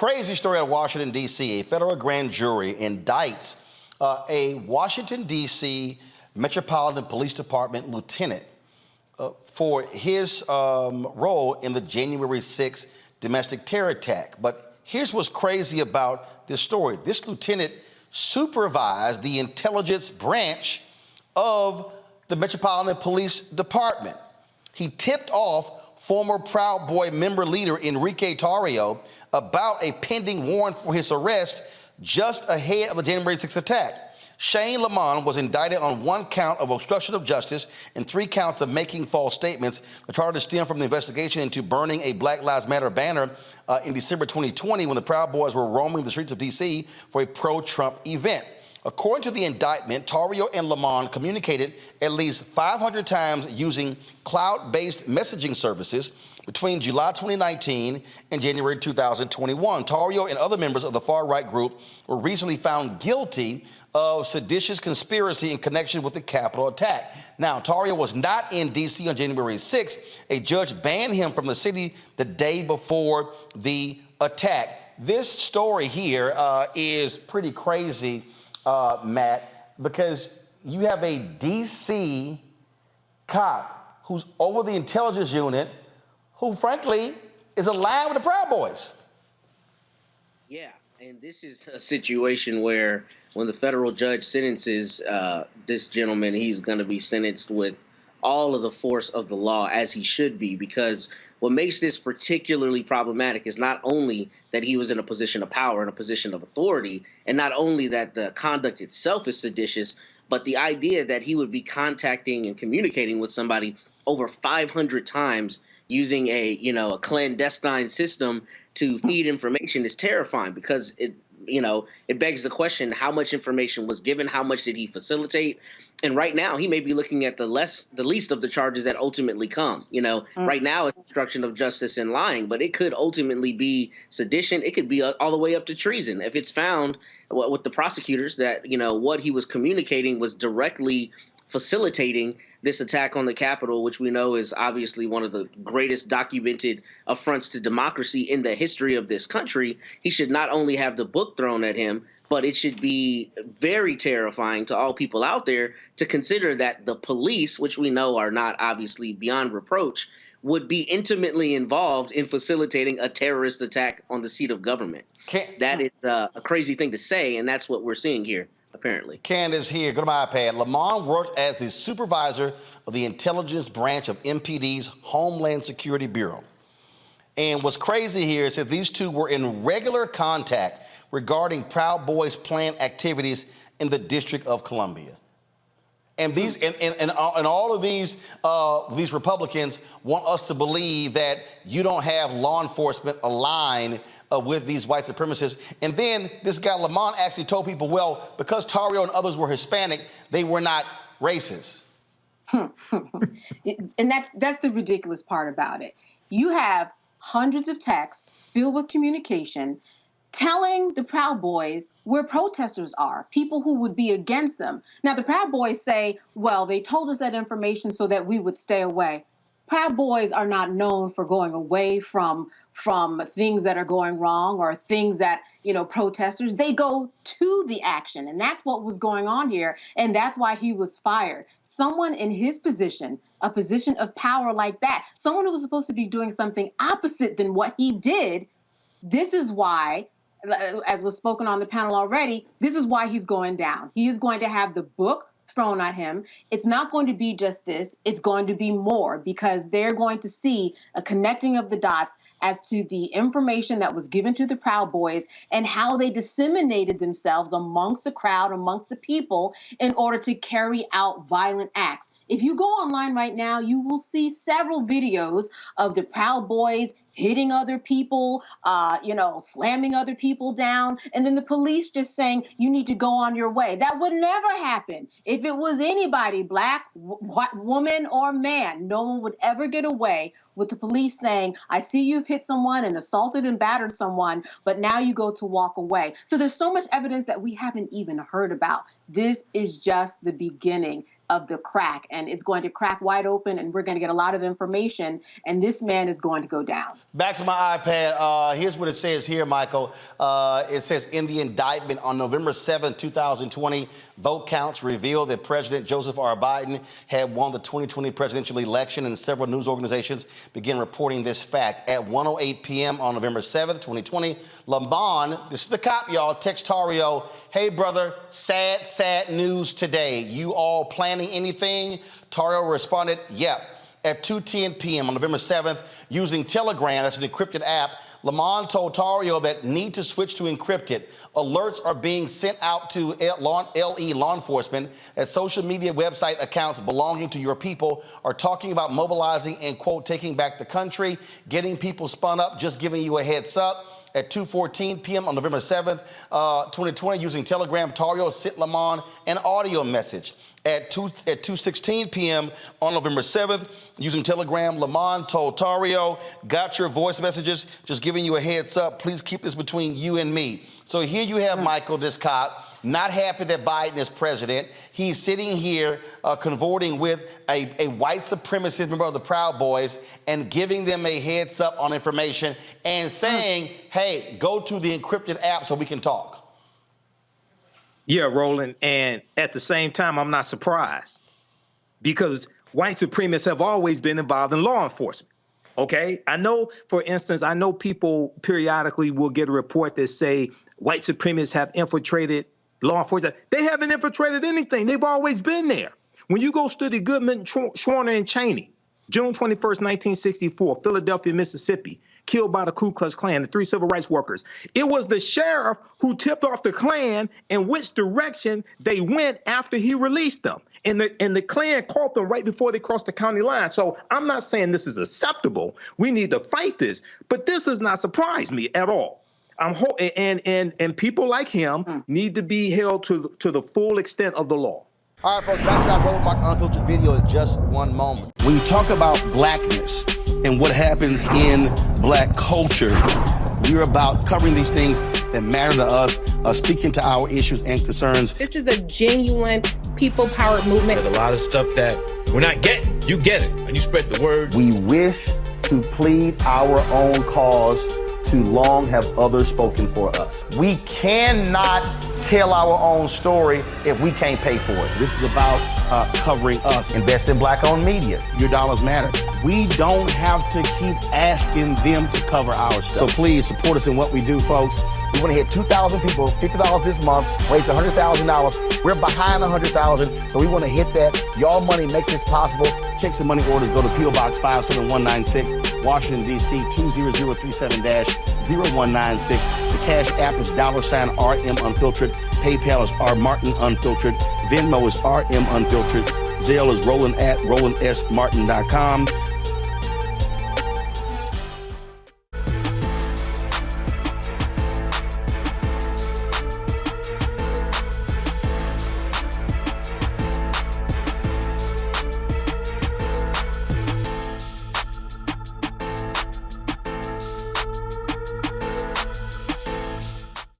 crazy story out of Washington, D.C. A federal grand jury indicts a Washington, D.C. Metropolitan Police Department lieutenant for his role in the January 6th domestic terror attack. But here's what's crazy about this story. This lieutenant supervised the intelligence branch of the Metropolitan Police Department. He tipped off former Proud Boy member leader Enrique Tarrio about a pending warrant for his arrest just ahead of the January 6th attack. Lamond was indicted on 1 count of obstruction of justice and 3 counts of making false statements. The charges stem from the investigation into burning a Black Lives Matter banner in December 2020 when the Proud Boys were roaming the streets of D.C. for a pro-Trump event. According to the indictment, Tarrio and Lamond communicated at least 500 times using cloud-based messaging services between July 2019 and January 2021. Tarrio and other members of the far-right group were recently found guilty of seditious conspiracy in connection with the Capitol attack. Now, Tarrio was not in D.C. on January 6th. A judge banned him from the city the day before the attack. This story here is pretty crazy, Matt, because you have a D.C. cop who's over the intelligence unit who, frankly, is aligned with the Proud Boys. Yeah, and this is a situation where when the federal judge sentences this gentleman, he's going to be sentenced with all of the force of the law, as he should be, because what makes this particularly problematic is not only that he was in a position of power, in a position of authority, and not only that the conduct itself is seditious, but the idea that he would be contacting and communicating with somebody over 500 times using a clandestine system to feed information is terrifying, because it begs the question, how much information was given? How much did he facilitate? And right now, he may be looking at the least of the charges that ultimately come. Right now, it's obstruction of justice and lying, but it could ultimately be sedition. It could be all the way up to treason. If it's found with the prosecutors that, what he was communicating was directly facilitating this attack on the Capitol, which we know is obviously one of the greatest documented affronts to democracy in the history of this country, he should not only have the book thrown at him, but it should be very terrifying to all people out there to consider that the police, which we know are not obviously beyond reproach, would be intimately involved in facilitating a terrorist attack on the seat of government. That is a crazy thing to say, and that's what we're seeing here. Apparently. Candace here, go to my iPad. Lamond worked as the supervisor of the intelligence branch of MPD's Homeland Security Bureau. And what's crazy here is that these two were in regular contact regarding Proud Boys' planned activities in the District of Columbia. And these and all of these Republicans want us to believe that you don't have law enforcement aligned with these white supremacists. And then this guy Lamond actually told people, well, because Tarrio and others were Hispanic, they were not racist. And that's the ridiculous part about it. You have hundreds of texts filled with communication telling the Proud Boys where protesters are, people who would be against them. Now, the Proud Boys say, well, they told us that information so that we would stay away. Proud Boys are not known for going away from things that are going wrong or things that, protesters. They go to the action, and that's what was going on here, and that's why he was fired. Someone in his position, a position of power like that, someone who was supposed to be doing something opposite than what he did, this is why, as was spoken on the panel already, this is why he's going down. He is going to have the book thrown at him. It's not going to be just this. It's going to be more, because they're going to see a connecting of the dots as to the information that was given to the Proud Boys and how they disseminated themselves amongst the crowd, amongst the people, in order to carry out violent acts. If you go online right now, you will see several videos of the Proud Boys hitting other people, slamming other people down, and then the police just saying, you need to go on your way. That would never happen. If it was anybody, black, white, woman, or man, no one would ever get away with the police saying, I see you've hit someone and assaulted and battered someone, but now you go to walk away. So there's so much evidence that we haven't even heard about. This is just the beginning of the crack, and it's going to crack wide open, and we're going to get a lot of information, and this man is going to go down. Back to my iPad. Here's what it says here, Michael. It says in the indictment on November 7, 2020, vote counts revealed that President Joseph R. Biden had won the 2020 presidential election, and several news organizations began reporting this fact. At 1:08 p.m. on November 7, 2020, Lamond, this is the cop, y'all, text Tarrio, hey, brother, sad, sad news today. You all planning anything? Tarrio responded, yep. At 2:10 p.m. on November 7th, using Telegram, that's an encrypted app, Lamond told Tarrio that need to switch to encrypted. Alerts are being sent out to LE law enforcement that social media website accounts belonging to your people are talking about mobilizing and, quote, taking back the country, getting people spun up, just giving you a heads up. At 2:14 p.m. on November 7th, 2020, using Telegram, Tarrio sent Lamond an audio message. At 2:16 p.m. on November 7th, using Telegram, Lamond told Tarrio, got your voice messages, just giving you a heads up. Please keep this between you and me. So here you have Michael, this cop, not happy that Biden is president. He's sitting here cavorting with a white supremacist member of the Proud Boys and giving them a heads up on information and saying, hey, go to the encrypted app so we can talk. Yeah, Roland. And at the same time, I'm not surprised because white supremacists have always been involved in law enforcement. OK, I know, for instance, I know people periodically will get a report that say white supremacists have infiltrated law enforcement. They haven't infiltrated anything. They've always been there. When you go study Goodman, Schwerner, and Cheney, June 21st, 1964, Philadelphia, Mississippi, killed by the Ku Klux Klan, the 3 civil rights workers. It was the sheriff who tipped off the Klan in which direction they went after he released them. And the Klan caught them right before they crossed the county line. So I'm not saying this is acceptable. We need to fight this. But this does not surprise me at all. And people like him need to be held to the full extent of the law. All right, folks, back to our Roland Mark Unfiltered video in just one moment. When you talk about blackness and what happens in black culture, we're about covering these things that matter to us, speaking to our issues and concerns. This is a genuine people-powered movement. There's a lot of stuff that we're not getting. You get it, and you spread the word. We wish to plead our own cause. Too long have others spoken for us. We cannot tell our own story if we can't pay for it. This is about covering us. Invest in black-owned media. Your dollars matter. We don't have to keep asking them to cover our stuff. So please support us in what we do, folks. We want to hit 2,000 people, $50 this month, raise $100,000. We're behind 100,000, so we want to hit that. Y'all money makes this possible. Check some money orders. Go to P.O. Box 57196, Washington, D.C. 20037-0196. The Cash App is $RM Unfiltered. PayPal is R Martin Unfiltered. Venmo is RM Unfiltered. Zelle is Roland at RolandSMartin.com.